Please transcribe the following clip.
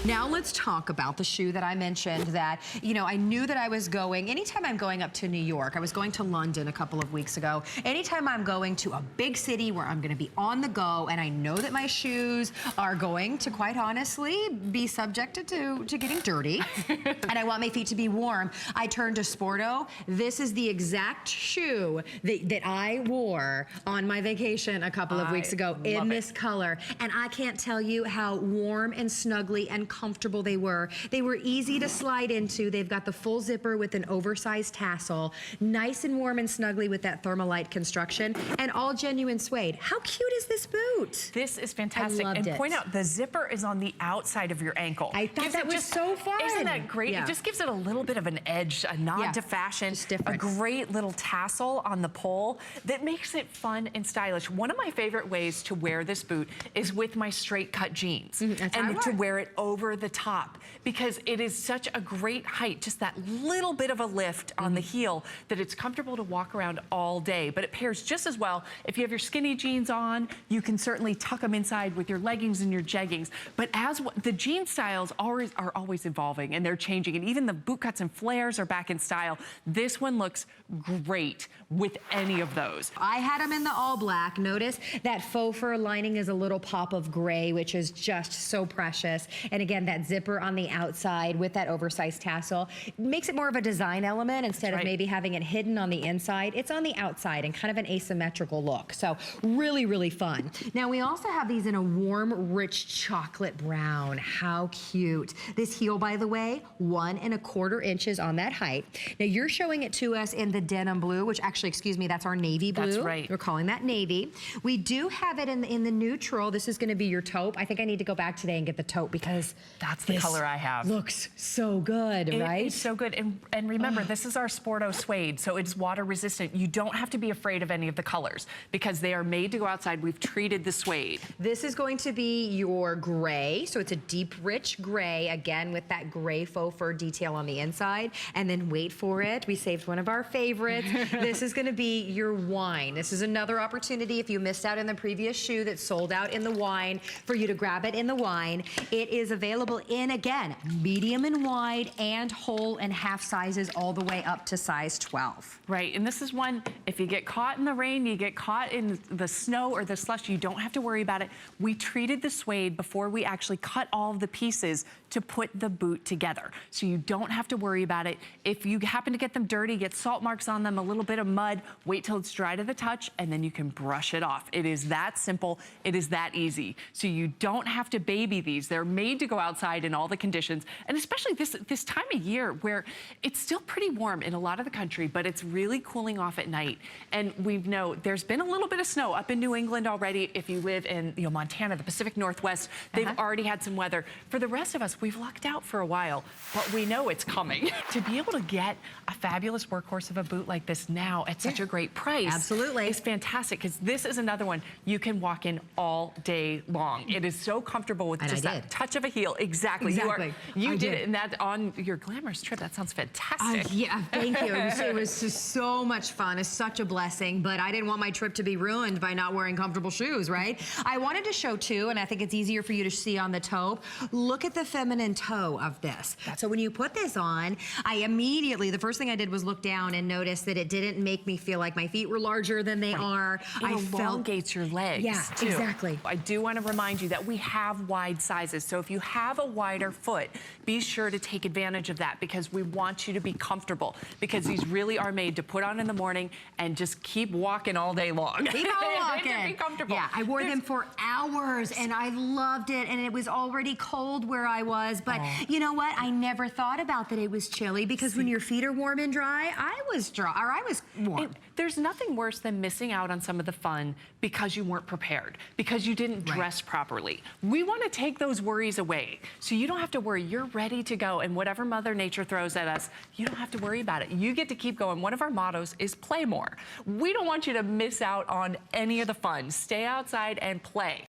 Now let's talk about the shoe that I mentioned that, you know, I knew that I was going, anytime I'm going up to New York, I was going to London a couple of weeks ago, anytime I'm going to a big city where I'm gonna be on the go and I know that my shoes are going to, quite honestly, be subjected to getting dirty, and I want my feet to be warm, I turn to Sporto. This is the exact shoe that I wore on my vacation a couple of weeks ago in this color, and I can't tell you how warm and snuggly and comfortable they were. They were easy to slide into. They've got the full zipper with an oversized tassel, nice and warm and snuggly with that thermolite construction, and all genuine suede. How cute is this boot? This is fantastic. I loved it. Point out, the zipper is on the outside of your ankle. I thought that was so fun. Isn't that great? Yeah. It just gives it a little bit of an edge, a nod to fashion, just different. A great little tassel on the pole that makes it fun and stylish. One of my favorite ways to wear this boot is with my straight cut jeans, and to wear it over the top, because it is such a great height, just that little bit of a lift on the heel, that it's comfortable to walk around all day. But it pairs just as well if you have your skinny jeans on. You can certainly tuck them inside with your leggings and your jeggings. But as the jean styles are always evolving, and they're changing, and even the boot cuts and flares are back in style. This one looks great with any of those. I had them in the all black. Notice that faux fur lining is a little pop of gray, which is just so precious. And again, that zipper on the outside with that oversized tassel makes it more of a design element instead of maybe having it hidden on the inside. It's on the outside and kind of an asymmetrical look. So really, really fun. Now we also have these in a warm, rich chocolate brown. How cute. This heel, by the way, 1 1/4 inches on that height. Now you're showing it to us in the denim blue, which actually, excuse me, that's our navy blue. That's right. We're calling that navy. We do have it in the neutral. This is gonna be your taupe. I think I need to go back today and get the taupe because that's the color I have. Looks so good, right? It's so good. And remember, this is our Sporto suede, so it's water resistant. You don't have to be afraid of any of the colors because they are made to go outside. We've treated the suede. This is going to be your gray, so it's a deep, rich gray, again with that gray faux fur detail on the inside. And then wait for it, we saved one of our favorites. This is gonna be your wine. This is another opportunity if you missed out in the previous shoe that sold out in the wine, for you to grab it in the wine. It is available in, again, medium and wide and whole and half sizes all the way up to size 12. Right, and this is one, if you get caught in the rain, you get caught in the snow or the slush, you don't have to worry about it. We treated the suede before we actually cut all of the pieces to put the boot together. So you don't have to worry about it. If you happen to get them dirty, get salt marks on them, a little bit of mud, wait till it's dry to the touch, and then you can brush it off. It is that simple, it is that easy. So you don't have to baby these. They're made to go outside in all the conditions, and especially this time of year where it's still pretty warm in a lot of the country, but it's really cooling off at night. And we know there's been a little bit of snow up in New England already. If you live in Montana, the Pacific Northwest, they've already had some weather. For the rest of us, we've lucked out for a while, but we know it's coming. To be able to get a fabulous workhorse of a boot like this now at such a great price is fantastic, because this is another one you can walk in all day long. It is so comfortable with just that touch of a heel. Exactly. You did it, and that on your glamorous trip. That sounds fantastic. Yeah, thank you. It was just so much fun. It's such a blessing, but I didn't want my trip to be ruined by not wearing comfortable shoes, right? I wanted to show too, and I think it's easier for you to see on the taupe. Look at the feminine toe of this. So when you put this on, I immediately, the first thing I did was look down and notice that it didn't make me feel like my feet were larger than they are. It elongates your legs. Yeah, too. exactly. I do want to remind you that we have wide sizes. So if you have a wider foot, be sure to take advantage of that, because we want you to be comfortable, because these really are made to put on in the morning and just keep walking all day long. Keep on walking. Be comfortable. Yeah, I wore them for hours and I loved it, and it was already cold where I was, but you know what? I never thought about that it was chilly, because when your feet are warm and dry, I was dry, or I was warm. There's nothing worse than missing out on some of the fun because you weren't prepared, because you didn't dress properly. We want to take those worries away, so you don't have to worry. You're ready to go, and whatever Mother Nature throws at us, you don't have to worry about it. You get to keep going. One of our mottos is play more. We don't want you to miss out on any of the fun. Stay outside and play.